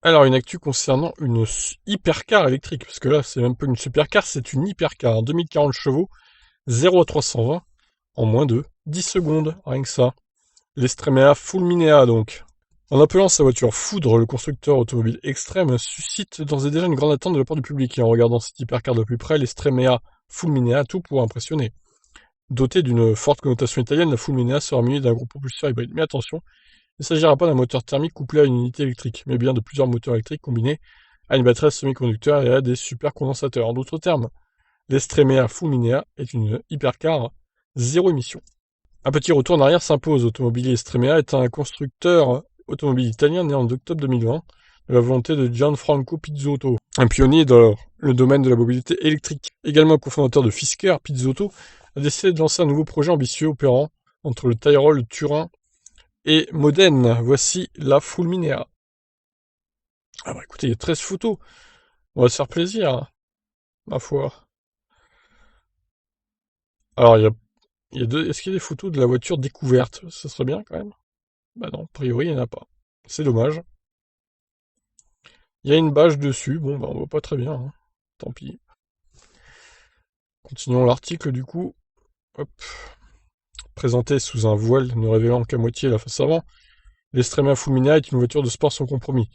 Alors, une actu concernant une hypercar électrique, parce que là, c'est même pas une supercar, c'est une hypercar. 2040 chevaux, 0 à 320, en moins de 10 secondes, rien que ça. L'Estremea Fulminea, donc. En appelant sa voiture Foudre, le constructeur automobile extrême suscite d'ores et déjà une grande attente de la part du public. Et en regardant cette hypercar de plus près, l'Estremea Fulminea a tout pour impressionner. Dotée d'une forte connotation italienne, la Fulminea sera munie d'un gros propulseur hybride. Mais attention, il ne s'agira pas d'un moteur thermique couplé à une unité électrique, mais bien de plusieurs moteurs électriques combinés à une batterie à semi-conducteur et à des supercondensateurs. En d'autres termes, l'Estremea Fulminea est une hypercar zéro émission. Un petit retour en arrière s'impose. Automobilier Estremea est un constructeur automobile italien né en octobre 2020 de la volonté de Gianfranco Pizzotto, un pionnier dans le domaine de la mobilité électrique. Également cofondateur de Fisker, Pizzotto a décidé de lancer un nouveau projet ambitieux opérant entre le Tyrol, le Turin et Modène. Voici la Fulminea. Ah bah écoutez, il y a 13 photos. On va se faire plaisir, hein, ma foi. Alors, il y a deux... Est-ce qu'il y a des photos de la voiture découverte? Ça serait bien quand même. Bah non, a priori, il n'y en a pas. C'est dommage. Il y a une bâche dessus. Bon, bah on voit pas très bien, hein. Tant pis. Continuons l'article du coup. Hop. Présenté sous un voile ne révélant qu'à moitié la face avant, l'Estremea Fulminea est une voiture de sport sans compromis.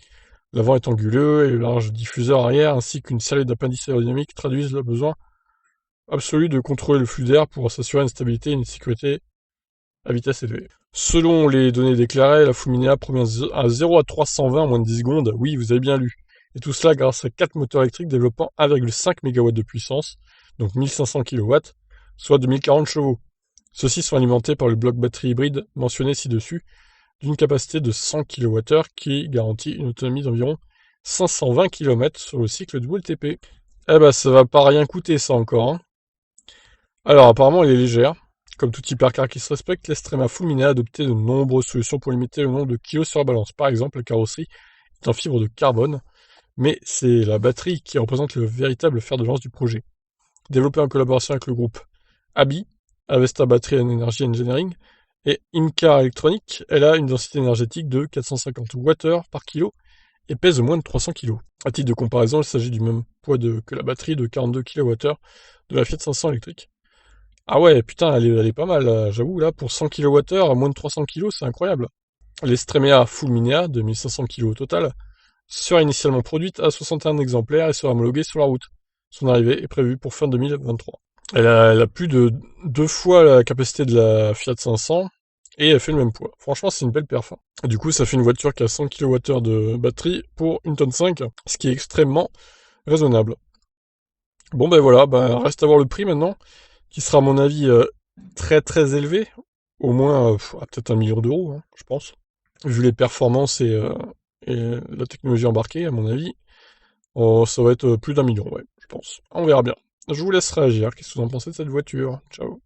L'avant est anguleux et le large diffuseur arrière ainsi qu'une série d'appendices aérodynamiques traduisent le besoin absolu de contrôler le flux d'air pour s'assurer une stabilité et une sécurité à vitesse élevée. Selon les données déclarées, la Fulminea provient à 0 à 320 en moins de 10 secondes. Oui, vous avez bien lu. Et tout cela grâce à 4 moteurs électriques développant 1,5 MW de puissance, donc 1500 kW, soit 2040 chevaux. Ceux-ci sont alimentés par le bloc batterie hybride mentionné ci-dessus, d'une capacité de 100 kWh qui garantit une autonomie d'environ 520 km sur le cycle WLTP. Eh ben, ça va pas rien coûter ça encore, hein. Alors, apparemment, elle est légère. Comme toute hypercar qui se respecte, l'Estrema Fulminea a adopté de nombreuses solutions pour limiter le nombre de kilos sur la balance. Par exemple, la carrosserie est en fibre de carbone, mais c'est la batterie qui représente le véritable fer de lance du projet. Développé en collaboration avec le groupe ABI, Avesta Battery and Energy Engineering, et Imcar Electronic, elle a une densité énergétique de 450 Wh par kilo et pèse moins de 300 kg. À titre de comparaison, il s'agit du même poids que la batterie de 42 kWh de la Fiat 500 électrique. Ah ouais, putain, elle est pas mal, j'avoue, là, pour 100 kWh, à moins de 300 kg, c'est incroyable. L'Estremea Fulminea, de 1500 kg au total, sera initialement produite à 61 exemplaires et sera homologuée sur la route. Son arrivée est prévue pour fin 2023. Elle a plus de 2 fois la capacité de la Fiat 500 et elle fait le même poids. Franchement, c'est une belle perf, hein. Du coup, ça fait une voiture qui a 100 kWh de batterie pour 1,5 tonne, ce qui est extrêmement raisonnable. Bon ben voilà, ben, reste à voir le prix maintenant, qui sera à mon avis très très élevé, au moins peut-être 1 million d'euros, hein, je pense, vu les performances et la technologie embarquée, à mon avis. Oh, ça va être plus d'1 million, ouais, je pense. On verra bien. Je vous laisse réagir. Qu'est-ce que vous en pensez de cette voiture? Ciao.